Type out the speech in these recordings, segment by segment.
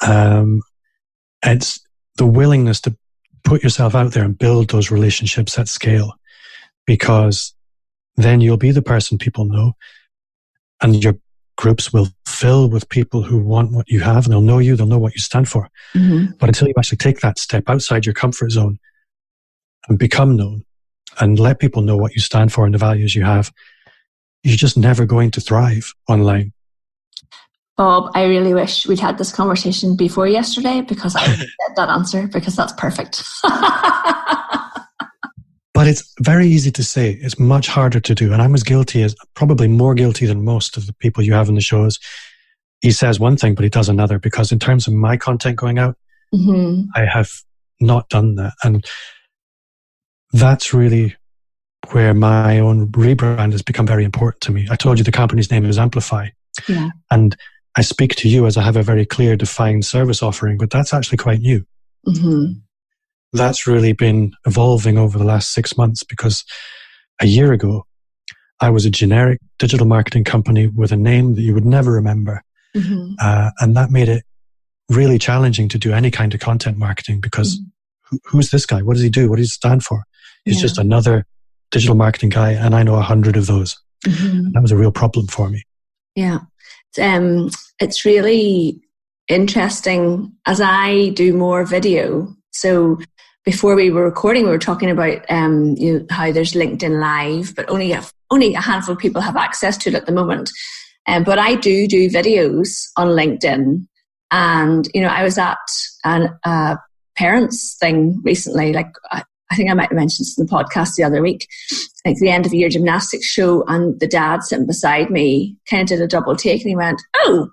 It's the willingness to put yourself out there and build those relationships at scale, because then you'll be the person people know, and your groups will fill with people who want what you have, and they'll know you, they'll know what you stand for. Mm-hmm. But until you actually take that step outside your comfort zone and become known and let people know what you stand for and the values you have, you're just never going to thrive online. Bob, I really wish we'd had this conversation before yesterday, because I would get that answer, because that's perfect. But it's very easy to say. It's much harder to do. And I'm as guilty as, probably more guilty than most of the people you have in the shows. He says one thing, but he does another, because in terms of my content going out, mm-hmm. I have not done that. And that's really where my own rebrand has become very important to me. I told you the company's name is Amplify. Yeah. And I speak to you as I have a very clear, defined service offering, but that's actually quite new. Mm-hmm. That's really been evolving over the last 6 months, because a year ago, I was a generic digital marketing company with a name that you would never remember. Mm-hmm. And that made it really challenging to do any kind of content marketing, because who's this guy? What does he do? What does he stand for? He's just another digital marketing guy, and I know 100 of those. Mm-hmm. And that was a real problem for me. Yeah. It's really interesting as I do more video. So before we were recording, we were talking about how there's LinkedIn Live, but only a handful of people have access to it at the moment. But I do videos on LinkedIn, and I was at a parents thing recently. Like I think I might have mentioned this in the podcast the other week, like the end of year gymnastics show, and the dad sitting beside me kind of did a double take, and he went, "Oh,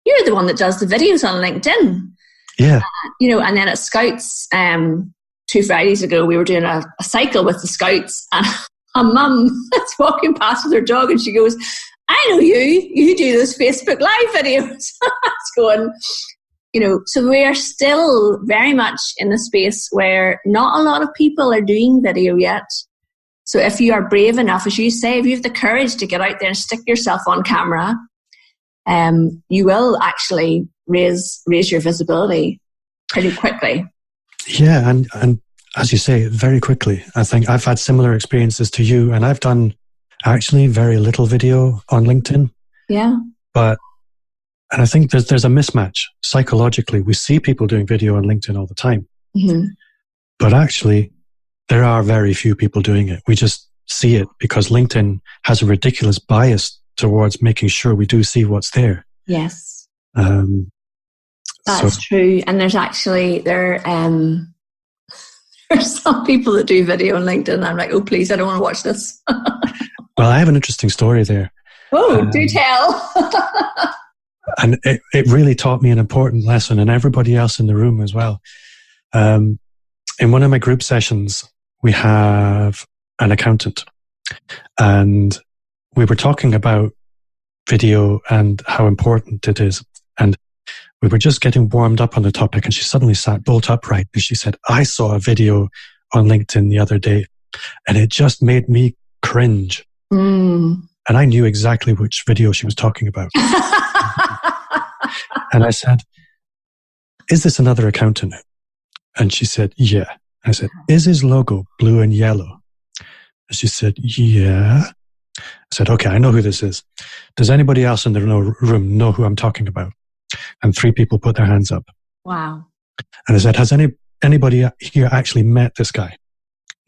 you're the one that does the videos on LinkedIn." Yeah. And then at Scouts, 2 Fridays ago, we were doing a cycle with the Scouts, and a mum is walking past with her dog, and she goes, "I know you do those Facebook Live videos." It's going, so we are still very much in the space where not a lot of people are doing video yet. So if you are brave enough, as you say, if you have the courage to get out there and stick yourself on camera, you will actually raise your visibility pretty quickly. Yeah, and as you say, very quickly. I think I've had similar experiences to you, and I've done actually very little video on LinkedIn. Yeah. And I think there's a mismatch psychologically. We see people doing video on LinkedIn all the time, mm-hmm. but actually there are very few people doing it. We just see it because LinkedIn has a ridiculous bias towards making sure we do see what's there. Yes. That's true. And there's actually, there's some people that do video on LinkedIn, and I'm like, oh, please, I don't want to watch this. Well, I have an interesting story there. Oh, do tell. And it really taught me an important lesson, and everybody else in the room as well. In one of my group sessions, we have an accountant, and we were talking about video and how important it is. And we were just getting warmed up on the topic, and she suddenly sat bolt upright, and she said, "I saw a video on LinkedIn the other day, and it just made me cringe." Mm. And I knew exactly which video she was talking about. And I said, "Is this another accountant?" And she said, "Yeah." I said, "Is his logo blue and yellow?" And she said, "Yeah." I said, "Okay, I know who this is. Does anybody else in the room know who I'm talking about?" And 3 people put their hands up. Wow. And I said, "Has anybody here actually met this guy?"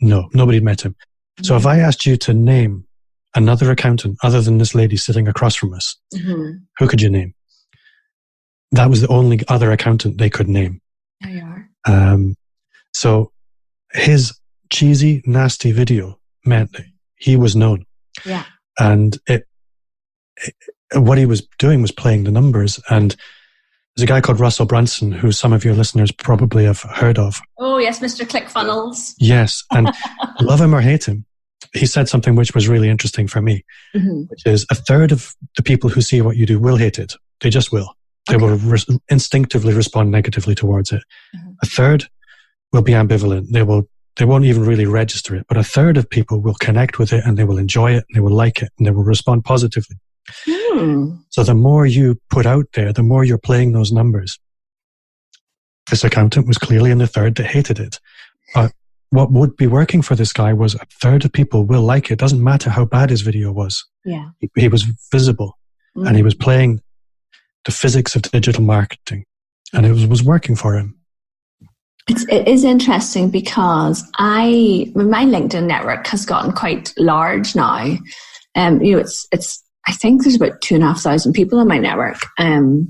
No, nobody met him. Mm-hmm. So if I asked you to name another accountant other than this lady sitting across from us, mm-hmm. who could you name? That was the only other accountant they could name. There you are. So his cheesy, nasty video meant that he was known. Yeah. And what he was doing was playing the numbers. And there's a guy called Russell Brunson, who some of your listeners probably have heard of. Oh, yes, Mr. ClickFunnels. Yes. And love him or hate him, he said something which was really interesting for me, mm-hmm. which is 1/3 of the people who see what you do will hate it. They just will. They will instinctively respond negatively towards it. Mm-hmm. 1/3 will be ambivalent. They won't even really register it. But 1/3 of people will connect with it, and they will enjoy it, and they will like it, and they will respond positively. Mm. So the more you put out there, the more you're playing those numbers. This accountant was clearly in the third that hated it. But what would be working for this guy was a third of people will like it. Doesn't matter how bad his video was. Yeah. He was visible and he was playing the physics of digital marketing, and it was working for him. It is interesting because my LinkedIn network has gotten quite large now. It's I think there's about 2,500 people in my network, and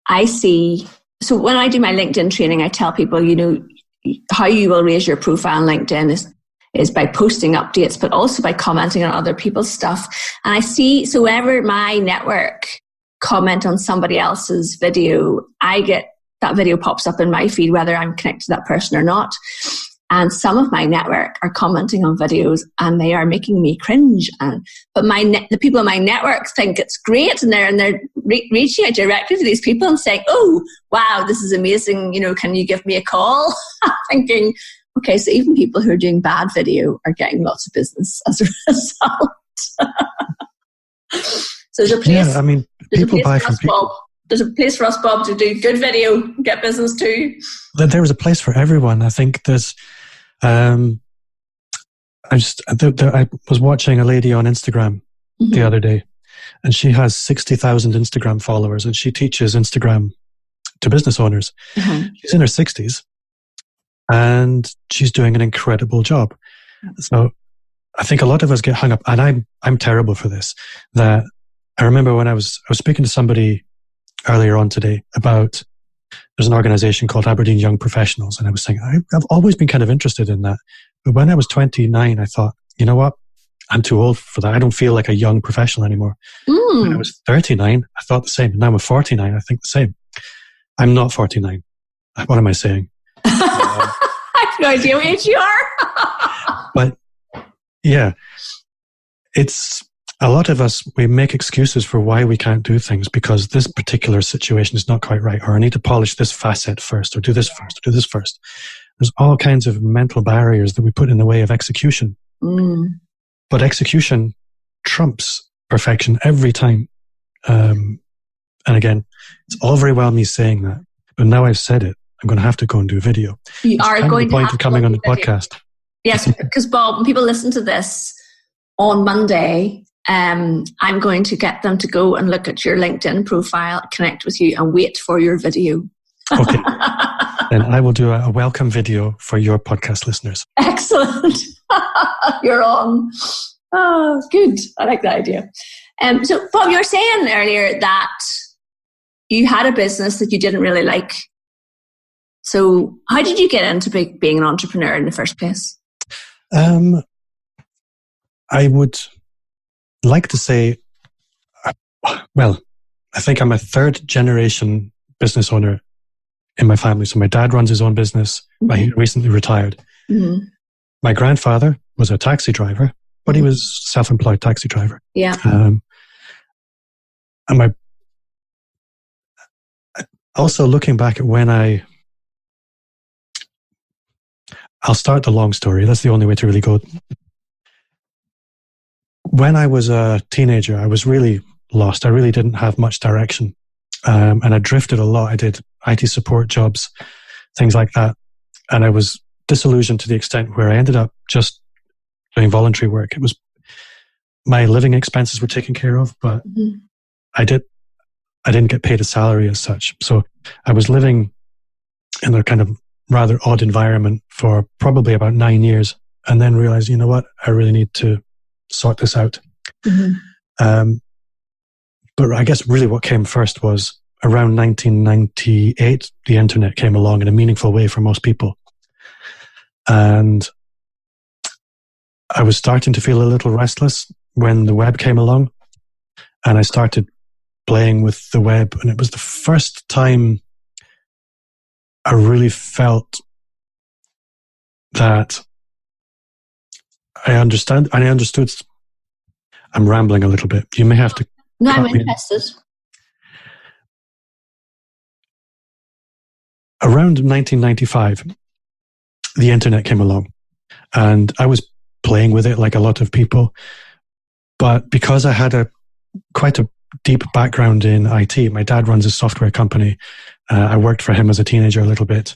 I see. So when I do my LinkedIn training, I tell people, how you will raise your profile on LinkedIn is by posting updates, but also by commenting on other people's stuff. And I see, so whenever my network comment on somebody else's video, I get that video pops up in my feed, whether I'm connected to that person or not. And some of my network are commenting on videos and they are making me cringe. But the people in my network think it's great, and they're reaching out directly to these people and saying, "Oh, wow, this is amazing. Can you give me a call?" Thinking, okay, so even people who are doing bad video are getting lots of business as a result. So there's a place. Yeah, I mean, people buy from people. There's a place for us, Bob, to do good video, get business too. There is a place for everyone. I think there's. I was watching a lady on Instagram the other day, and she has 60,000 Instagram followers, and she teaches Instagram to business owners. She's in her 60s, and she's doing an incredible job. So I think a lot of us get hung up, and I'm terrible for this. That I remember when I was speaking to somebody earlier on today about, there's an organization called Aberdeen Young Professionals, and I was saying, I've always been kind of interested in that. But when I was 29, I thought, you know what? I'm too old for that. I don't feel like a young professional anymore. When I was 39, I thought the same. Now I'm 49, I think the same. I'm not 49. What am I saying? I have no idea what age you are. But yeah, it's a lot of us, we make excuses for why we can't do things because this particular situation is not quite right, or I need to polish this facet first, or do this first, or do this first. There's all kinds of mental barriers that we put in the way of execution. But execution trumps perfection every time. And again, it's all very well me saying that, but now I've said it, I'm going to have to go and do a video. You are going to have to coming on the podcast. Yes, because Bob, when people listen to this on Monday, I'm going to get them to go and look at your LinkedIn profile, connect with you, and wait for your video. Okay. Then I will do a welcome video for your podcast listeners. Excellent. You're on. Oh, good. I like that idea. So, Bob, you were saying earlier that you had a business that you didn't really like. So how did you get into being an entrepreneur in the first place? I would like to say, well, I think I'm a third generation business owner in my family. So my dad runs his own business. He recently retired. My grandfather was a taxi driver, but he was self-employed taxi driver. Yeah. And also looking back at when I'll start the long story. That's the only way to really go. When I was a teenager, I was really lost. I really didn't have much direction. And I drifted a lot. I did IT support jobs, things like that. And I was disillusioned to the extent where I ended up just doing voluntary work. It was, my living expenses were taken care of, but I didn't get paid a salary as such. So I was living in a kind of rather odd environment for probably about 9 years, and then realized, you know what, I really need to sort this out. But I guess really what came first was around 1998, the internet came along in a meaningful way for most people. And I was starting to feel a little restless when the web came along, and I started playing with the web. And it was the first time I really felt that I understood. I'm rambling a little bit. You may have to. No, I'm interested. Around 1995, the internet came along, and I was playing with it like a lot of people. But because I had quite a deep background in IT. My dad runs a software company. I worked for him as a teenager a little bit.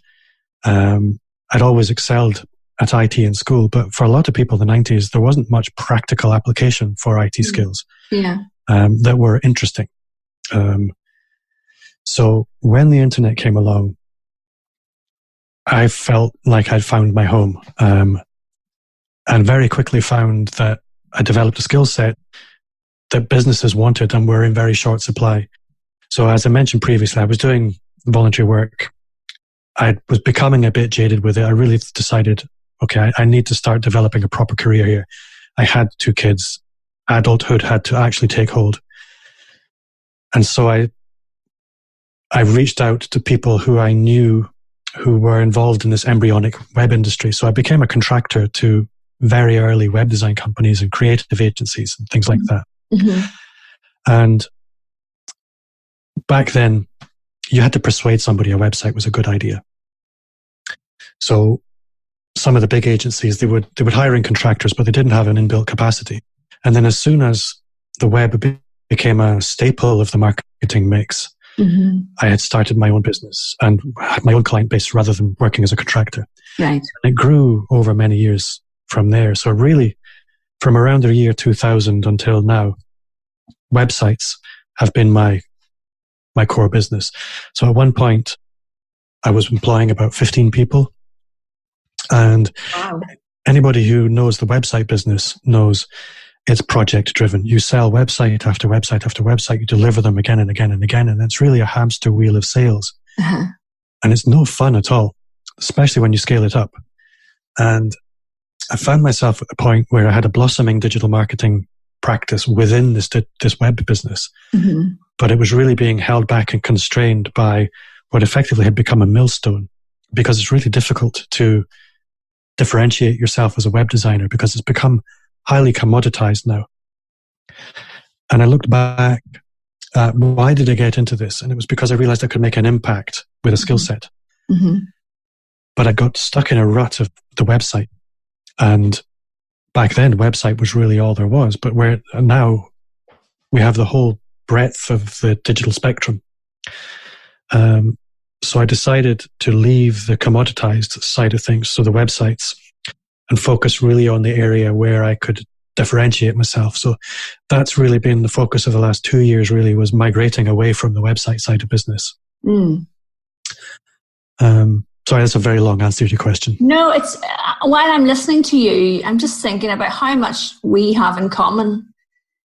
I'd always excelled at IT in school, but for a lot of people in the 90s, there wasn't much practical application for IT skills that were interesting. So when the internet came along, I felt like I'd found my home, and very quickly found that I developed a skill set that businesses wanted and were in very short supply. So as I mentioned previously, I was doing voluntary work. I was becoming a bit jaded with it. I really decided, okay, I need to start developing a proper career here. I had 2 kids. Adulthood had to actually take hold. And so I reached out to people who I knew who were involved in this embryonic web industry. So I became a contractor to very early web design companies and creative agencies and things like that. Mm-hmm. And back then, you had to persuade somebody a website was a good idea. So some of the big agencies, they would hire in contractors, but they didn't have an inbuilt capacity. And then as soon as the web became a staple of the marketing mix, I had started my own business and had my own client base rather than working as a contractor. Right. And it grew over many years from there. So really, from around the year 2000 until now, websites have been my core business. So at one point, I was employing about 15 people. And anybody who knows the website business knows it's project driven. You sell website after website after website. You deliver them again and again and again. And it's really a hamster wheel of sales. And it's no fun at all, especially when you scale it up. And I found myself at a point where I had a blossoming digital marketing practice within this web business. But it was really being held back and constrained by what effectively had become a millstone, because it's really difficult to differentiate yourself as a web designer because it's become highly commoditized now. And I looked back at why did I get into this? And it was because I realized I could make an impact with a skill set. But I got stuck in a rut of the website. And back then, website was really all there was. But now we have the whole breadth of the digital spectrum. So I decided to leave the commoditized side of things, so the websites, and focus really on the area where I could differentiate myself. So that's really been the focus of the last 2 years, really, was migrating away from the website side of business. Sorry, that's a very long answer to your question. No, it's while I'm listening to you, I'm just thinking about how much we have in common,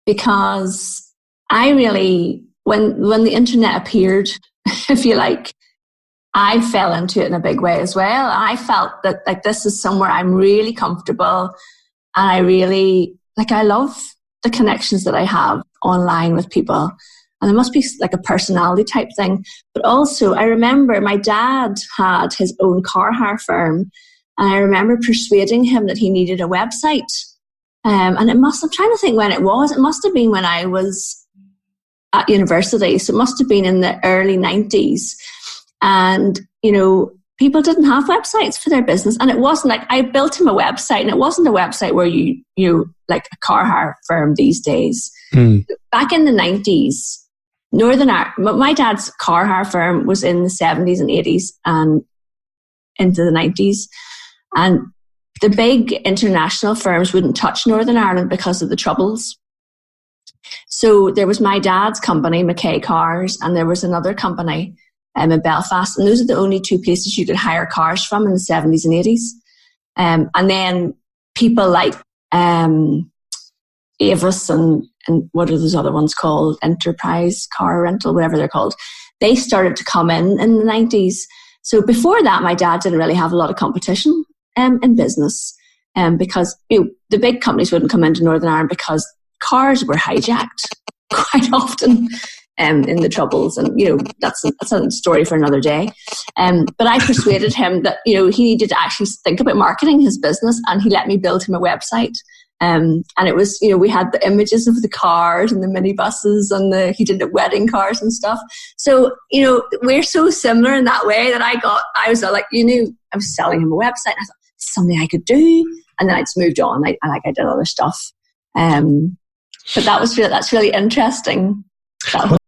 because I really, when the internet appeared, if you like, I fell into it in a big way as well. I felt that like this is somewhere I'm really comfortable, and I really I love the connections that I have online with people. And it must be like a personality type thing. But also, I remember my dad had his own car hire firm, and I remember persuading him that he needed a website. And I'm trying to think when it was. It must have been when I was at university. So it must have been in the early 90s. And, people didn't have websites for their business. And it wasn't like I built him a website, and it wasn't a website where you like a car hire firm these days. Back in the 90s, Northern Ireland, my dad's car hire firm was in the 70s and 80s and into the 90s. And the big international firms wouldn't touch Northern Ireland because of the Troubles. So there was my dad's company, McKay Cars, and there was another company in Belfast. And those are the only 2 places you could hire cars from in the 70s and 80s. And then people like Avis and what are those other ones called? Enterprise Car Rental, whatever they're called. They started to come in the 90s. So before that, my dad didn't really have a lot of competition in business because the big companies wouldn't come into Northern Ireland because cars were hijacked quite often in the Troubles. And, that's a story for another day. But I persuaded him that, he needed to actually think about marketing his business, and he let me build him a website. And it was, we had the images of the cars and the minibuses and he did the wedding cars and stuff. So, we're so similar in that way that I was like, I was selling him a website. And I thought, something I could do. And then I just moved on. I did other stuff. But that's really interesting. That